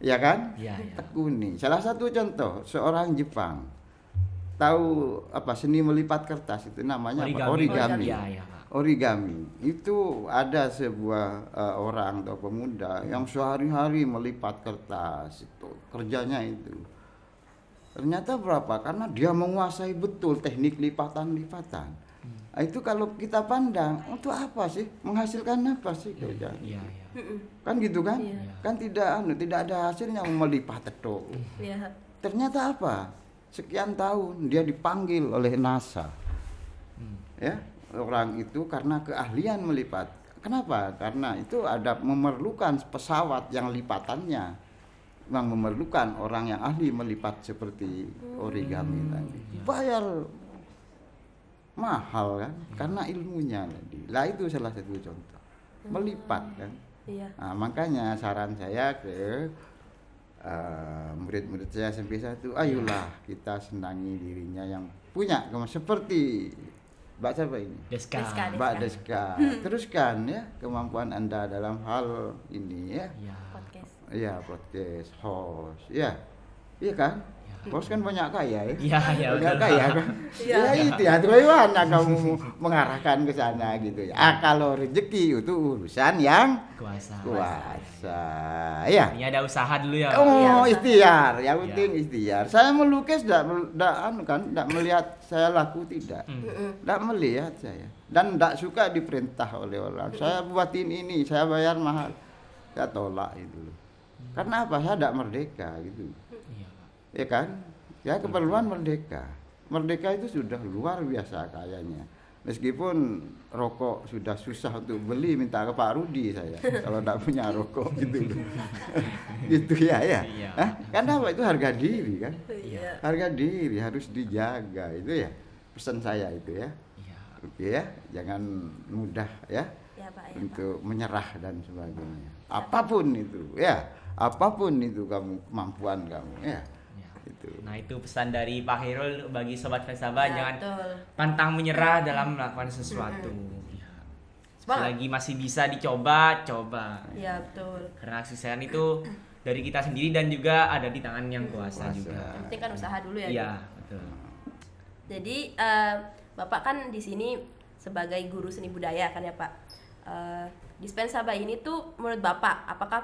Ya kan? Tekuni. Salah satu contoh seorang Jepang tahu apa seni melipat kertas itu namanya origami. Origami itu ada sebuah orang atau pemuda yang sehari-hari melipat kertas itu kerjanya itu. Ternyata berapa? Karena dia menguasai betul teknik lipatan. Itu kalau kita pandang untuk apa sih? Menghasilkan apa sih kerjanya? Kan gitu kan? Kan tidak ada hasilnya melipat itu. Ternyata apa? Sekian tahun dia dipanggil oleh NASA. Ya, orang itu karena keahlian melipat. Kenapa? Karena itu ada memerlukan pesawat yang lipatannya memang memerlukan orang yang ahli melipat seperti origami tadi. Bayar mahal kan, karena ilmunya tadi. Lah itu salah satu contoh. Melipat kan. Iya. Nah, makanya saran saya ke murid-murid saya SMP 1, ayolah kita senangi dirinya yang punya seperti Mbak siapa ini? Deska. Mbak Deska. Teruskan ya kemampuan Anda dalam hal ini ya. Podcast. Iya, podcast, host. Iya. Iya kan? Host kan banyak kaya ya. Iya, Banyak betul. kaya kan? Iya. Ya itu ya, bagaimana kamu mengarahkan ke sana gitu ya. Kalau rezeki itu urusan yang Kuasa. Ya. Ini ada usaha dulu ya. Oh, Iya, ikhtiar, yang Iya. penting ikhtiar. Saya melukis tidak melihat saya laku tidak. Tidak melihat saya. Dan tidak suka diperintah oleh orang. Saya buatin ini, saya bayar mahal. Saya tolak itu. Karena apa? Saya tidak merdeka gitu. Iya, Pak. Ya kan? Ya keperluan merdeka. Merdeka itu sudah luar biasa kayanya. Meskipun rokok sudah susah untuk beli, minta ke Pak Rudi saya kalau tidak punya rokok gitu. Gitu ya. Iya. Hah? Karena apa? Itu harga diri kan? Iya. Harga diri harus dijaga itu ya. Pesan saya itu ya. Iya. Oke ya, jangan mudah ya Ya, Pak. Ya, Pak. untuk menyerah dan sebagainya. Apapun itu ya, apapun itu kemampuan kamu ya. Iya. Itu. Nah, itu pesan dari Pak Khairul bagi sobat Falsafah, Ya, jangan betul. pantang menyerah dalam melakukan sesuatu. Iya. Selagi masih bisa dicoba, coba. Iya, betul. Karena kesuksesan itu dari kita sendiri dan juga ada di tangan yang kuasa juga. Yang penting kan usaha dulu ya. Iya, betul. Jadi Bapak kan di sini sebagai guru seni budaya kan ya Pak. Dispensa Bayi ini tuh menurut Bapak apakah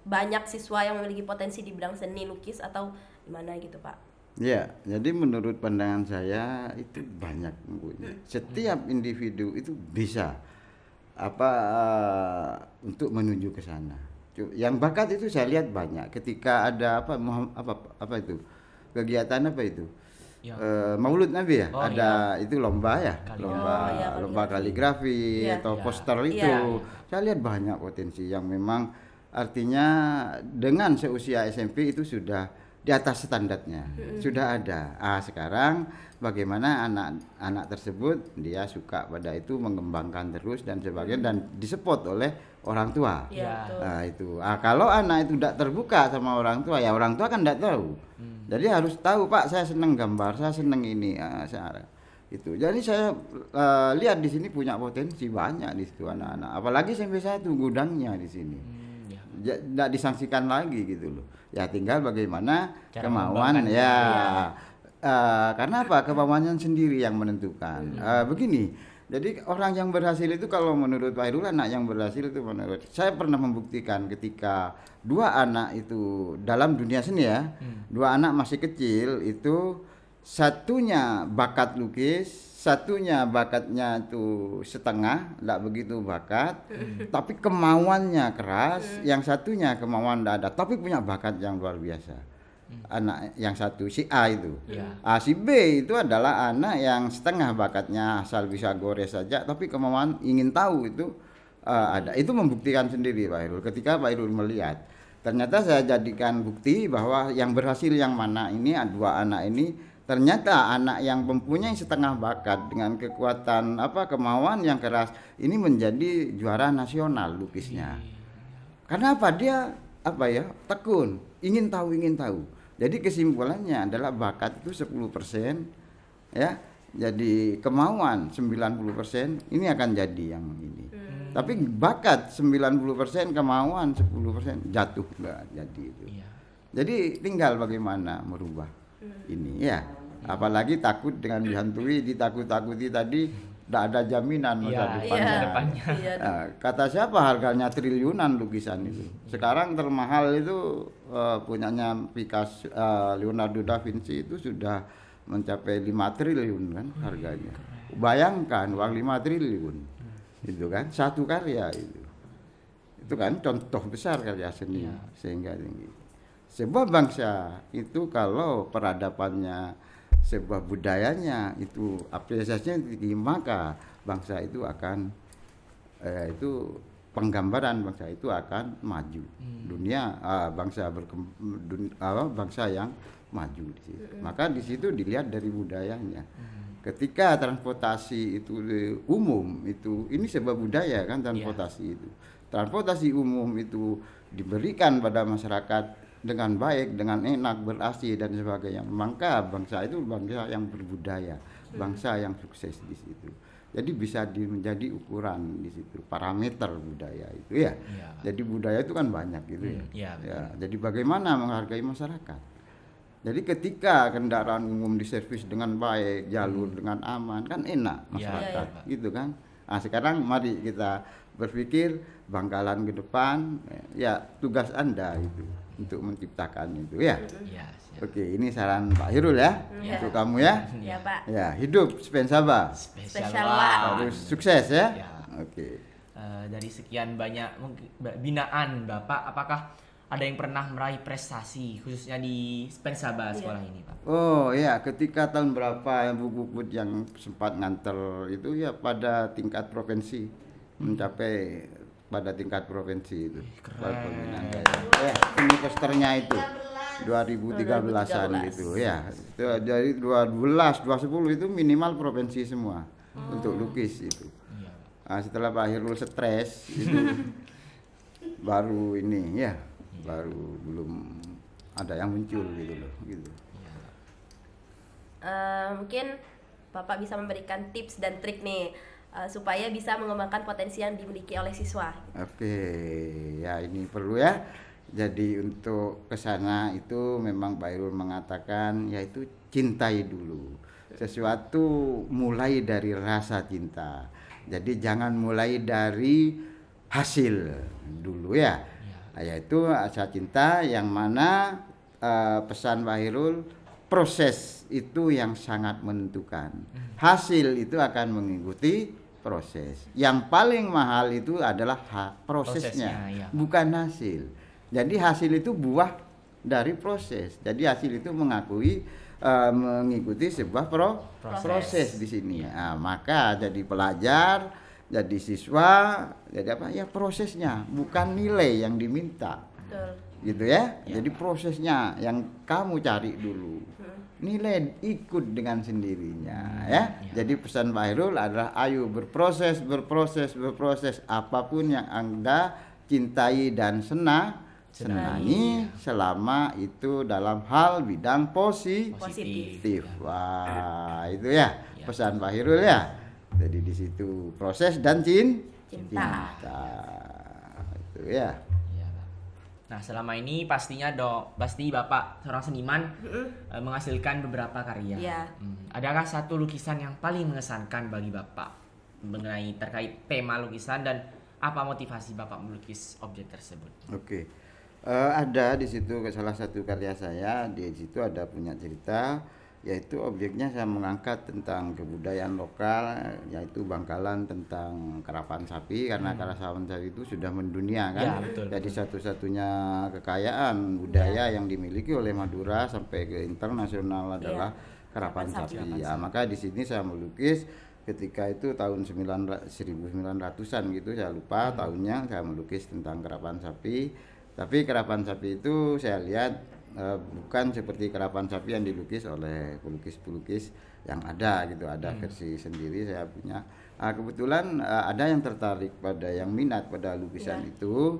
banyak siswa yang memiliki potensi di bidang seni lukis atau gimana gitu Pak? Ya, jadi menurut pandangan saya itu banyak mempunyai. Setiap individu itu bisa untuk menuju ke sana. Yang bakat itu saya lihat banyak. Ketika ada apa itu kegiatan apa itu? Ya. Maulud Nabi ya, Oh, ada itu lomba ya, Kaligrafi. lomba kaligrafi Iya. atau Iya. poster itu. Iya. Saya lihat banyak potensi yang memang artinya dengan seusia SMP itu sudah di atas standarnya, sudah ada. Sekarang bagaimana anak-anak tersebut dia suka pada itu, mengembangkan terus dan sebagainya dan disupport oleh orang tua. Iya, betul. Nah, itu. Kalau anak itu tidak terbuka sama orang tua, ya orang tua kan tidak tahu. Jadi harus tahu, Pak, saya senang gambar, saya senang ini. Itu. Jadi saya lihat di sini punya potensi banyak di situ anak-anak. Apalagi sampai satu gudangnya di sini. Ya. Tidak disangsikan lagi gitu loh. Ya tinggal bagaimana Cara kemauan mengembangkan. ya. Karena apa? Kemauannya sendiri yang menentukan. Begini. Jadi orang yang berhasil itu kalau menurut Pak Irul, anak yang berhasil itu menurut saya pernah membuktikan ketika dua anak itu dalam dunia seni ya, dua anak masih kecil itu satunya bakat lukis, satunya bakatnya itu setengah, tidak begitu bakat, tapi kemauannya keras, yang satunya kemauan tidak ada, tapi punya bakat yang luar biasa. Anak yang satu si A itu, si B itu adalah anak yang setengah bakatnya asal bisa gores saja, tapi kemauan ingin tahu itu ada. Itu membuktikan sendiri Pak Irul. Ketika Pak Irul melihat, ternyata saya jadikan bukti bahwa yang berhasil yang mana ini, dua anak ini, ternyata anak yang mempunyai setengah bakat dengan kekuatan kemauan yang keras ini menjadi juara nasional lukisnya. Karena apa? Dia tekun, ingin tahu. Jadi kesimpulannya adalah bakat itu 10% ya. Jadi kemauan 90% ini akan jadi yang ini. Tapi bakat 90%, kemauan 10% jatuh enggak jadi itu. Iya. Jadi tinggal bagaimana merubah ini ya. Apalagi takut dengan dihantui, ditakut-takuti tadi, tidak ada jaminan masa depannya. Iya. Kata siapa harganya triliunan lukisan itu. Sekarang termahal itu punyanya Picasso, Leonardo da Vinci itu sudah mencapai 5 triliun kan harganya. Bayangkan uang 5 triliun. Itu kan satu karya itu. Itu kan contoh besar karya seni sehingga tinggi. sebuah bangsa itu kalau peradabannya, sebuah budayanya itu apresiasinya tinggi, maka bangsa itu akan itu penggambaran bangsa itu akan maju. Dunia bangsa yang maju di situ. Maka di situ dilihat dari budayanya. Ketika transportasi itu umum itu, ini sebuah budaya kan transportasi itu. Transportasi umum itu diberikan pada masyarakat dengan baik, dengan enak, ber-AC dan sebagainya. Maka bangsa itu bangsa yang berbudaya, bangsa yang sukses di situ. Jadi bisa menjadi ukuran di situ, parameter budaya itu ya. Jadi budaya itu kan banyak gitu ya. Jadi bagaimana menghargai masyarakat. Jadi ketika kendaraan umum diservis dengan baik, jalur dengan aman, kan enak masyarakat, gitu kan. Nah sekarang mari kita berpikir Bangkalan ke depan, ya tugas Anda itu untuk menciptakan itu ya. Oke, ini saran Pak Hirul ya, untuk kamu ya. Iya Pak. Ya, hidup Spensaba. Spesial Pak. Harus sukses ya. Oke. Dari sekian banyak binaan Bapak, apakah ada yang pernah meraih prestasi khususnya di Spensaba sekolah ini Pak? Oh ya, ketika tahun berapa Bu yang sempat nganter itu ya pada tingkat provinsi, mencapai pada tingkat provinsi itu. Keren. Ini posternya itu 2013-an gitu ya. Itu dari 2010 itu minimal provinsi semua untuk lukis itu. Nah, setelah Pak Hirul stres itu baru ini ya. Baru belum ada yang muncul gitu loh gitu. Mungkin Bapak bisa memberikan tips dan trik nih supaya bisa mengembangkan potensi yang dimiliki oleh siswa. Oke, ya ini perlu ya. Jadi untuk kesana itu memang Pak Irul mengatakan yaitu cintai dulu. Sesuatu mulai dari rasa cinta. Jadi jangan mulai dari hasil dulu ya. Yaitu rasa cinta yang mana pesan Pak Hirul, proses itu yang sangat menentukan. Hasil itu akan mengikuti proses. Yang paling mahal itu adalah prosesnya, bukan hasil. Jadi hasil itu buah dari proses. Jadi hasil itu mengikuti sebuah proses di sini. Nah, maka jadi pelajar, jadi siswa, jadi apa? Ya prosesnya, bukan nilai yang diminta. Betul. Gitu ya. Jadi prosesnya yang kamu cari dulu. Nilai ikut dengan sendirinya ya. Jadi pesan Pak Hirul adalah ayo berproses apapun yang Anda cintai dan senangi selama itu dalam hal bidang positif. Wah, itu ya pesan Pak Hirul ya. Jadi di situ proses dan cinta. Itu ya. Nah, selama ini pasti Bapak seorang seniman menghasilkan beberapa karya. Adakah satu lukisan yang paling mengesankan bagi Bapak mengenai terkait tema lukisan dan apa motivasi Bapak melukis objek tersebut? Oke. Ada di situ salah satu karya saya, di situ ada punya cerita, yaitu objeknya saya mengangkat tentang kebudayaan lokal, yaitu Bangkalan, tentang karapan sapi, karena karapan sapi itu sudah mendunia kan. Ya, betul. Jadi satu-satunya kekayaan budaya yang dimiliki oleh Madura sampai ke internasional adalah karapan sapi. Ya, maka di sini saya melukis ketika itu tahun 1900-an gitu, saya lupa tahunnya, saya melukis tentang karapan sapi. Tapi karapan sapi itu saya lihat bukan seperti karapan sapi yang dilukis oleh pelukis-pelukis yang ada gitu, ada versi sendiri saya punya. Kebetulan ada yang tertarik yang minat pada lukisan itu.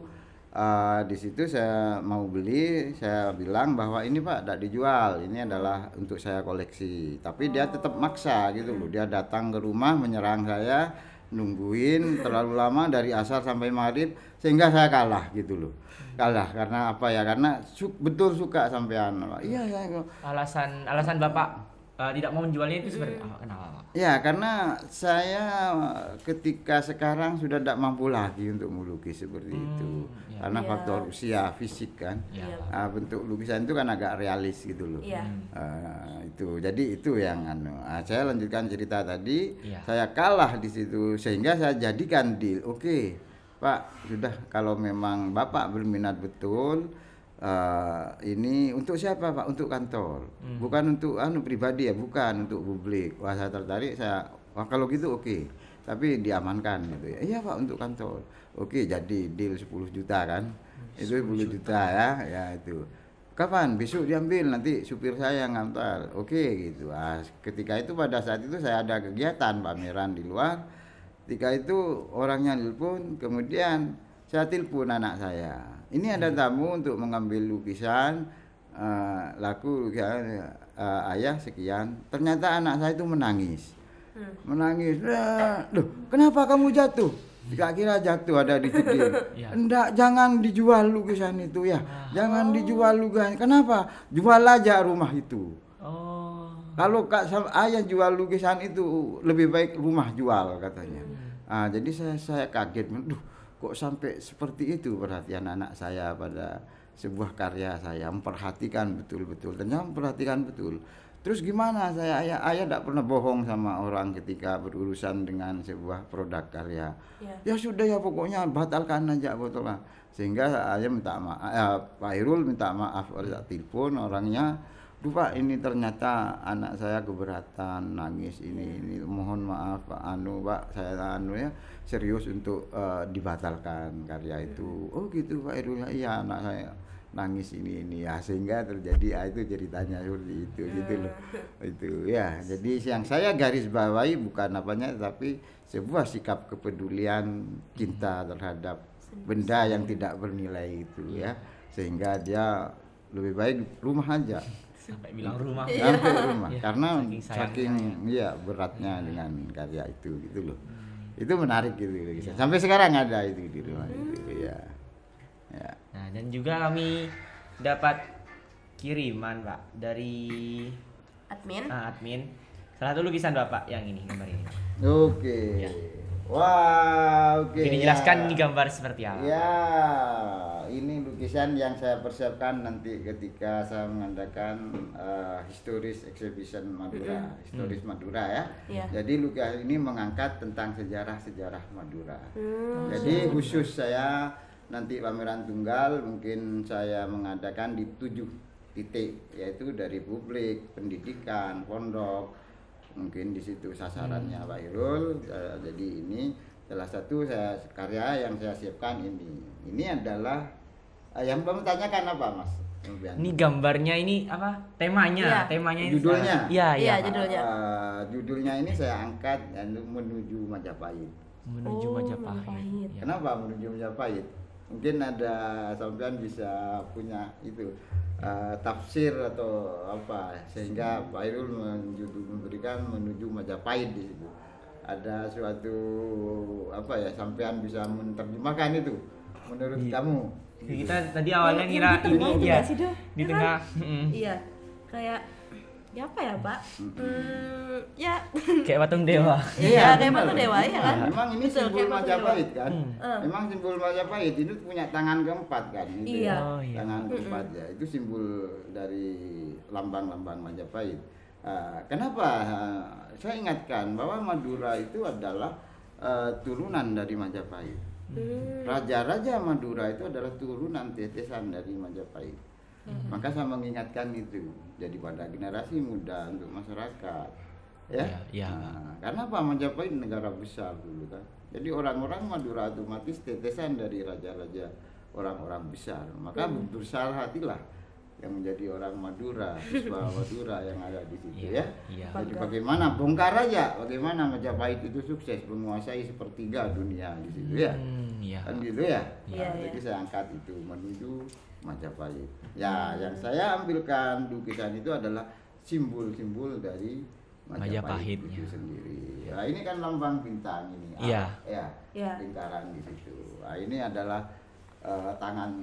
Di situ saya mau beli, saya bilang bahwa ini Pak tidak dijual, ini adalah untuk saya koleksi. Tapi dia tetap maksa gitu loh, dia datang ke rumah menyerang saya, nungguin terlalu lama dari asar sampai maghrib, sehingga saya kalah gitu loh. Kalah karena apa ya? Karena betul suka sampean. Iya ya. Alasan Bapak tidak mau menjualnya itu seperti kenapa Pak? Ya karena saya ketika sekarang sudah tidak mampu lagi untuk melukis seperti itu. Karena faktor usia, fisik kan. Bentuk lukisan itu kan agak realis gitu loh. Itu jadi itu yang saya lanjutkan cerita tadi. Saya kalah di situ sehingga saya jadikan deal. Oke, Pak, sudah kalau memang Bapak berminat betul, ini untuk siapa Pak? Untuk kantor, bukan untuk pribadi ya, bukan untuk publik. Wah saya tertarik, kalau gitu oke. Tapi diamankan gitu ya. Iya Pak, untuk kantor. Oke, jadi deal 10 juta kan. Itu 10 juta ya itu. Kapan? Besok diambil, nanti supir saya yang ngantar. Oke gitu. Ketika itu pada saat itu saya ada kegiatan pameran di luar. Ketika itu orangnya telepon, kemudian saya telepon anak saya. Ini ada tamu untuk mengambil lukisan laku ayah sekian. Ternyata anak saya itu menangis. Menangis. Loh, kenapa kamu jatuh? Tidak kira jatuh ada di jeding. Enggak, jangan dijual lukisan itu ya. Jangan dijual lukisan. Kenapa? Jual aja rumah itu. Kalau ayah jual lukisan itu lebih baik rumah jual katanya. Jadi saya kaget. Duh, kok sampai seperti itu perhatian anak saya pada sebuah karya saya. Memperhatikan betul-betul. Ternyata memperhatikan betul. Terus gimana ayah tidak pernah bohong sama orang ketika berurusan dengan sebuah produk karya. Ya sudah ya pokoknya batalkan aja botolnya. Sehingga ayah minta maaf, Pak Irul minta maaf, telepon orangnya, "Duh Pak, ini ternyata anak saya keberatan, nangis ini mohon maaf Pak Pak, saya ya serius untuk dibatalkan karya itu." Oh gitu Pak Irul, iya anak saya nangis ini ya, sehingga terjadi itu ceritanya seperti itu gitu loh. Itu ya, jadi yang saya garis bawahi bukan apanya, tapi sebuah sikap kepedulian cinta terhadap benda yang tidak bernilai itu ya, sehingga dia lebih baik rumah aja sampai bilang rumah karena saking beratnya dengan karya itu gitu loh. Itu menarik gitu sampai sekarang ada itu di rumah itu ya. Nah, dan juga kami dapat kiriman Pak dari admin. Salah satu lukisan Bapak yang ini, gambar ini. Oke. Wah, oke. Ini jelaskan ini gambar seperti apa? Ya, ini lukisan yang saya persiapkan nanti ketika saya mengadakan historis exhibition Madura, historis Madura ya. Jadi lukisan ini mengangkat tentang sejarah Madura. Jadi khusus saya nanti pameran tunggal mungkin saya mengadakan di 7 titik, yaitu dari publik, pendidikan, pondok, mungkin di situ sasarannya Pak Irul. Jadi ini salah satu karya yang saya siapkan ini. Ini adalah yang belum tanyakan apa Mas? Ini gambarnya ini apa? Temanya ini judulnya. Iya, judulnya. Judulnya ini saya angkat menuju Majapahit. Menuju Majapahit. Kenapa menuju Majapahit? Mungkin ada sampean bisa punya itu tafsir atau apa, sehingga Pak Irul memberikan menuju Majapahit di situ. Ada suatu sampean bisa menerjemahkan itu menurut kamu. Kita tadi awalnya ngira ini ya di tengah. Iya, kayak ya apa ya Pak? Ya kayak patung dewa. Iya, kayak patung dewa ya kan. Memang ini simbol Majapahit kan. Memang simbol Majapahit itu punya tangan keempat kan. Gitu iya. Ya. Tangan keempat ya. Itu simbol dari lambang-lambang Majapahit. Kenapa? Saya ingatkan bahwa Madura itu adalah turunan dari Majapahit. Raja-raja Madura itu adalah turunan tetesan dari Majapahit. Maka saya mengingatkan itu jadi pada generasi muda untuk masyarakat ya. Karena apa, Majapahit negara besar dulu kan, jadi orang-orang Madura otomatis tetesan dari raja-raja orang-orang besar, maka berbesar hatilah yang menjadi orang Madura, siswa Madura yang ada di situ ya. Jadi bagaimana bongkar aja bagaimana Majapahit itu sukses menguasai sepertiga dunia di situ ya. Kan gitu ya. Jadi saya angkat itu menuju Majapahit. Ya, yang saya ambilkan lukisan itu adalah simbol-simbol dari Majapahit itu sendiri. Ya, ini kan lambang bintang ini. Lingkaran di situ. Nah, ini adalah tangan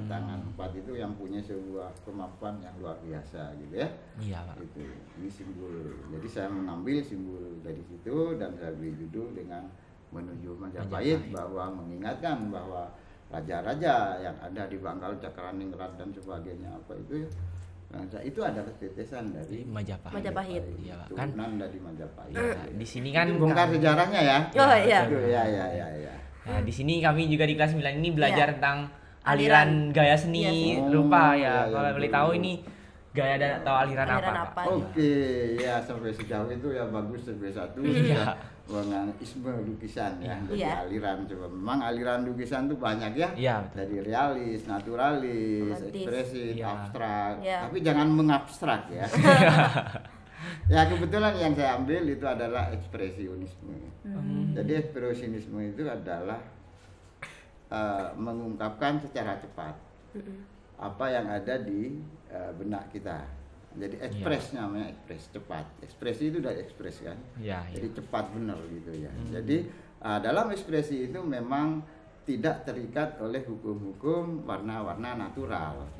tangan 4 itu yang punya sebuah kemampuan yang luar biasa gitu ya. Iya, Pak. Itu ini simbol. Jadi saya mengambil simbol dari situ dan saya beri judul dengan menuju Majapahit, bahwa mengingatkan bahwa raja-raja yang ada di Bangkal, Cakraningrat dan sebagainya itu adalah tetesan dari Majapahit. Turunan dari Majapahit. Di sini kan bongkar sejarahnya ya. Oh iya. Ya. Nah, di sini kami juga di kelas 9 ini belajar tentang aliran gaya seni Iya rupa Oh, ya. iya, Kalau boleh betul. tahu ini gaya dan atau aliran Aliran apa, apa? Pak? Oke, ya sampai sejauh itu ya bagus sampai satu Iya. isme lukisan ya. Jadi Iya. aliran coba memang aliran lukisan tuh banyak ya. Iya, betul. Dari realis, naturalis, Romantis. ekspresif, Iya. abstrak. Iya. Tapi jangan mengabstrak ya. Ya kebetulan yang saya ambil itu adalah ekspresionisme. Jadi ekspresionisme itu adalah mengungkapkan secara cepat apa yang ada di benak kita. Jadi ekspres namanya ekspres cepat. Ekspresi itu dari ekspres kan. Iya, iya. Jadi cepat benar gitu ya. Jadi dalam ekspresi itu memang tidak terikat oleh hukum-hukum warna-warna natural.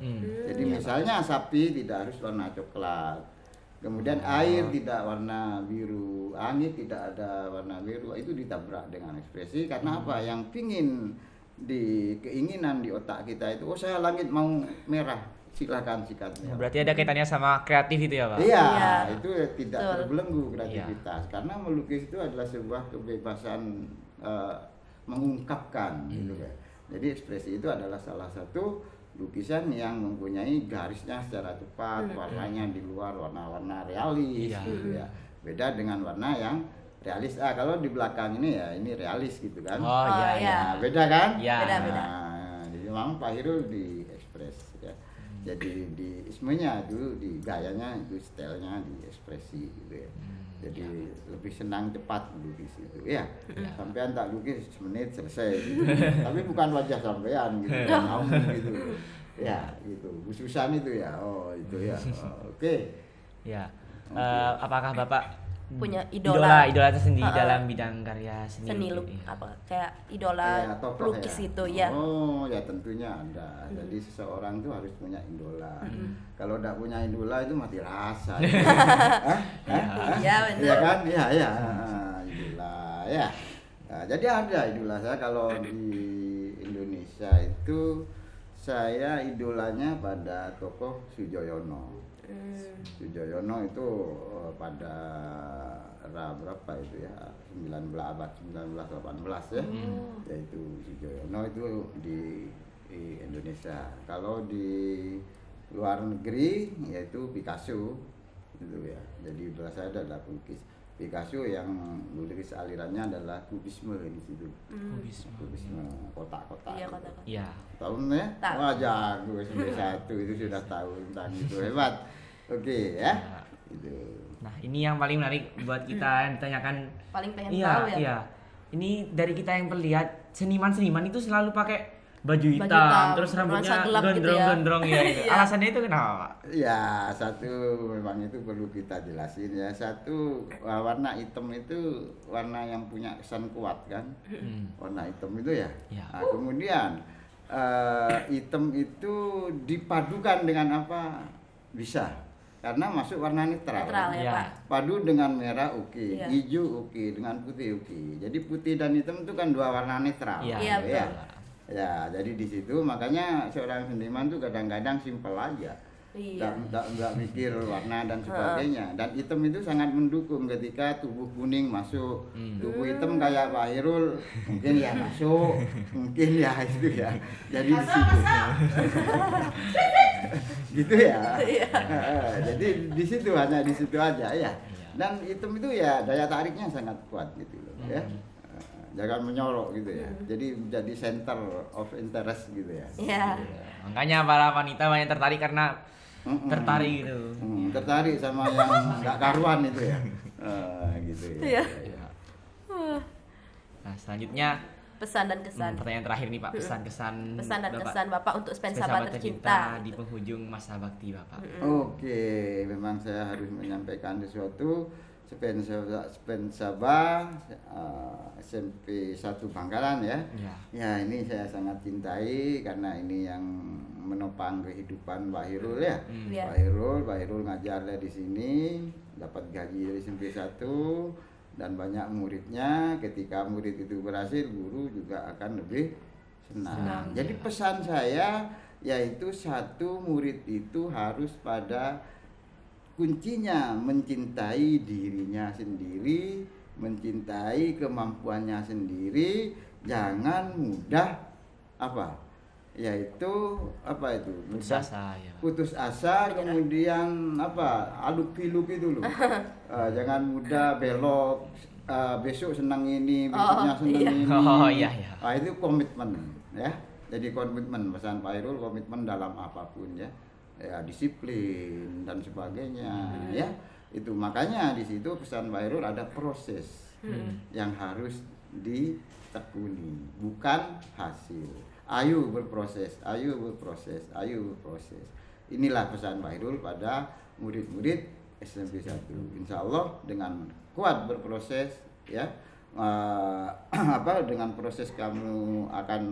Jadi misalnya sapi tidak harus warna coklat. Kemudian air tidak warna biru, angin tidak ada warna biru, itu ditabrak dengan ekspresi karena apa? Yang pingin di keinginan di otak kita itu, oh saya langit mau merah, silakan sikat merah. Berarti ada kaitannya sama kreatif itu ya, Pak? Iya, Iya. itu tidak Betul. terbelenggu kreativitas karena melukis itu adalah sebuah kebebasan mengungkapkan gitu ya. Jadi ekspresi itu adalah salah satu lukisan yang mempunyai garisnya secara cepat, warnanya di luar warna-warna realis Iya. gitu ya. Beda dengan warna yang realis. Kalau di belakang ini ya ini realis gitu kan. Oh, iya, iya. iya. Nah, beda kan? Iya. Beda-beda. Nah, jadi memang Pak Hirul di ekspres ya. Jadi di ismenya itu di gayanya itu stylenya di ekspresi gitu ya. Jadi lebih senang cepat lukis itu ya. Sampean tak lukis semenit selesai gitu. Tapi bukan wajah sampean gitu, kamu gitu. Ya, gitu. Khususan itu ya. Oh, itu ya. Oh, oke. Ya. Apakah Bapak Punya idola. idola tersendiri dalam bidang karya seni? Seni Iya. kayak idola Ya, tokoh pelukis ya. itu ya. Oh, ya tentunya ada. Jadi seseorang tuh harus punya idola. Kalau tidak punya idola itu mati rasa. Hah? Iya, benar. Iya kan? Iya, iya. Idola ya. Nah, jadi ada idola saya kalau di Indonesia itu saya idolanya pada tokoh Sujoyono. Sujoyono itu pada era berapa itu ya? 19 18 ya. Yaitu Sujoyono itu di Indonesia. Kalau di luar negeri yaitu Picasso gitu ya. Jadi idola saya adalah pelukis Picasso yang melukis alirannya adalah kubisme di situ. Kubisme kotak-kotak. Iya, kotak-kotak. Iya. Tahu ya? Tahu. Wah jago sampai satu itu sudah tahu tentang itu hebat. Oke ya. Itu. Nah, ini yang paling menarik buat kita yang ditanyakan. Paling pengen Iya, tahu ya. iya. Ini dari kita yang perlihat seniman-seniman itu selalu pakai baju hitam, hitam, terus rambutnya nuansa gelap gitu ya. gondrong-gondrong ya. Gitu. Iya. Alasannya itu kenapa, Pak? Ya satu memang itu perlu kita jelasin ya. Satu warna hitam itu warna yang punya kesan kuat kan. Warna hitam itu ya. Ya. Nah, kemudian hitam itu dipadukan dengan apa? Bisa. Karena masuk warna netral. Netral ya, Iya. Pak. Padu dengan merah oke, Iya. hijau oke, dengan putih oke. Jadi putih dan hitam itu kan dua warna netral. Iya, Iya, ya. betul. Ya, jadi di situ makanya seorang seniman tuh kadang-kadang simpel aja. Iya. Nggak mikir warna dan sebagainya. Dan hitam itu sangat mendukung ketika tubuh kuning masuk, tubuh hitam kayak Pak Hirul mungkin ya masuk, mungkin ya itu ya. Jadi di situ. Gitu ya. Jadi di situ hanya di situ aja ya. Dan hitam itu ya daya tariknya sangat kuat gitu loh ya. Jangan menyorok gitu ya. Jadi menjadi center of interest gitu ya. Iya. Makanya para wanita banyak tertarik karena tertarik gitu. Tertarik sama yang nggak karuan itu ya. Gitu ya. Iya. Nah, selanjutnya Pesan dan kesan. pertanyaan terakhir nih Pak, pesan-kesan Pesan dan Bapak, kesan Bapak untuk sebagai sahabat tercinta. di penghujung masa bakti Bapak. Oke, memang saya harus menyampaikan sesuatu. Spensaba SMP 1 Bangkalan ya. Iya. Ya ini saya sangat cintai karena ini yang menopang kehidupan Pak Hirul ya. Iya. Pak Hirul ngajarnya di sini, dapat gaji dari SMP 1 dan banyak muridnya. Ketika murid itu berhasil, guru juga akan lebih senang. Jadi pesan saya yaitu satu, murid itu harus pada kuncinya mencintai dirinya sendiri, mencintai kemampuannya sendiri, jangan mudah apa? yaitu apa itu? Putus asa ya. Putus asa, kemudian apa? Aluk piluk itu loh. Jangan mudah belok. Besok senang ini, besoknya senang ini. Oh iya. Nah, itu komitmen ya. Jadi komitmen pesan Pak Hairul, komitmen dalam apapun ya. Ya disiplin dan sebagainya ya. Itu makanya di situ pesan Pak Hairul ada proses yang harus ditekuni, bukan hasil. Ayo berproses. Inilah pesan Pak Hairul pada murid-murid SMP 1. Insya Allah dengan kuat berproses ya, dengan proses kamu akan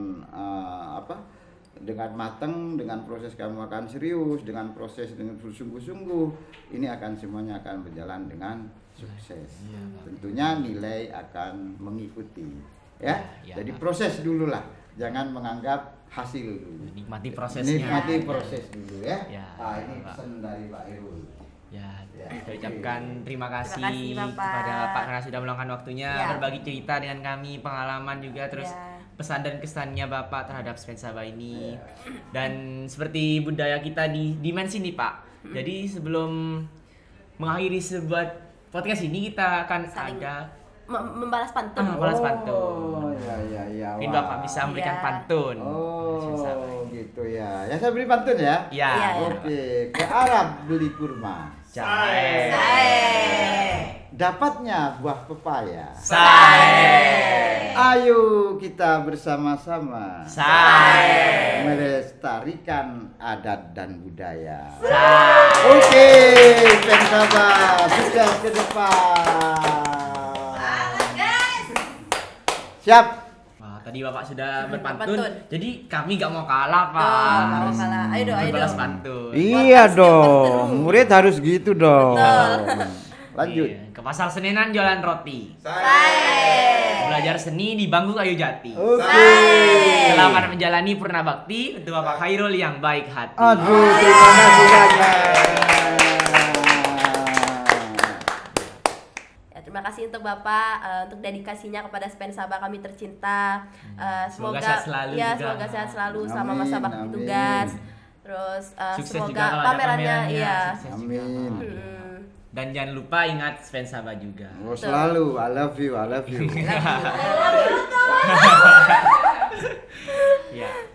dengan matang, dengan proses kamu akan serius, dengan proses dengan sungguh-sungguh, ini akan semuanya akan berjalan dengan sukses. Tentunya nilai akan mengikuti ya. Jadi proses dulu lah, jangan menganggap hasil dulu. Nikmati prosesnya. Nikmati proses dulu ya. Ini Pak. pesan dari Pak Hairul. Saya ucapkan terima kasih Bapak. kepada Bapak karena sudah meluangkan waktunya berbagi cerita dengan kami, pengalaman juga, terus pesan dan kesannya Bapak terhadap Spensaba ini. Dan seperti budaya kita di dimensi ini Pak. Jadi sebelum mengakhiri sebuah podcast ini kita akan ada membalas pantun. Membalas pantun. Ya. Mungkin Bapak bisa memberikan pantun. Gitu ya. Ya saya beri pantun ya. Ya. Oke. Ke Arab beli kurma. Sae. Dapatnya buah pepaya. Sae. Ayo kita bersama-sama. Sae. Melestarikan adat dan budaya. Sae. Oke, Spensaba, sukses ke depan. Siap. Wah, tadi Bapak sudah berpantun. Jadi kami gak mau kalah, Pak. Gak mau kalah. Ayo dong. Berbalas pantun. Iya dong, murid harus gitu dong. Lanjut. Iya. Ke pasar Seninan jualan roti. Sae. Belajar seni di bangku kayu jati. Oke. Selamat menjalani purna bakti untuk Bapak Hairul yang baik hati. Aduh, terima kasih banyak. Terima kasih untuk Bapak untuk dedikasinya kepada Spensaba kami tercinta. Semoga sehat selalu juga. Semoga sehat selalu selama Amin, masa bakti amin. tugas. Terus Sukses semoga juga kalau ada pamerannya Sukses Amin. juga. Dan jangan lupa ingat Spensaba juga. Oh, selalu, I love you.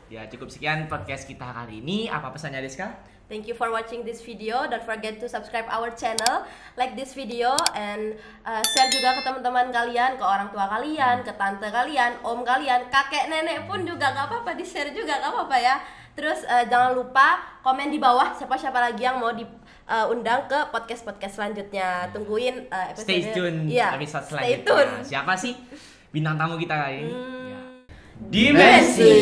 Ya, cukup sekian podcast kita kali ini. Apa pesannya Deska? Thank you for watching this video. Don't forget to subscribe our channel, like this video, and share juga ke teman-teman kalian, ke orang tua kalian, ke tante kalian, om kalian, kakek nenek pun juga gak apa-apa, di share juga gak apa-apa ya. Terus jangan lupa komen di bawah siapa-siapa lagi yang mau diundang ke podcast selanjutnya. Tungguin episode. Stay tune episode selanjutnya. Stay tune. Siapa sih bintang tamu kita kali ini? Dimensi,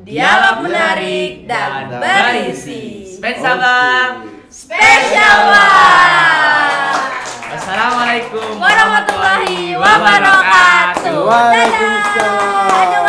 dialog menarik dan berisi. Spensaba, Spensaba. Wassalamualaikum warahmatullahi wabarakatuh. Waalaikumsalam.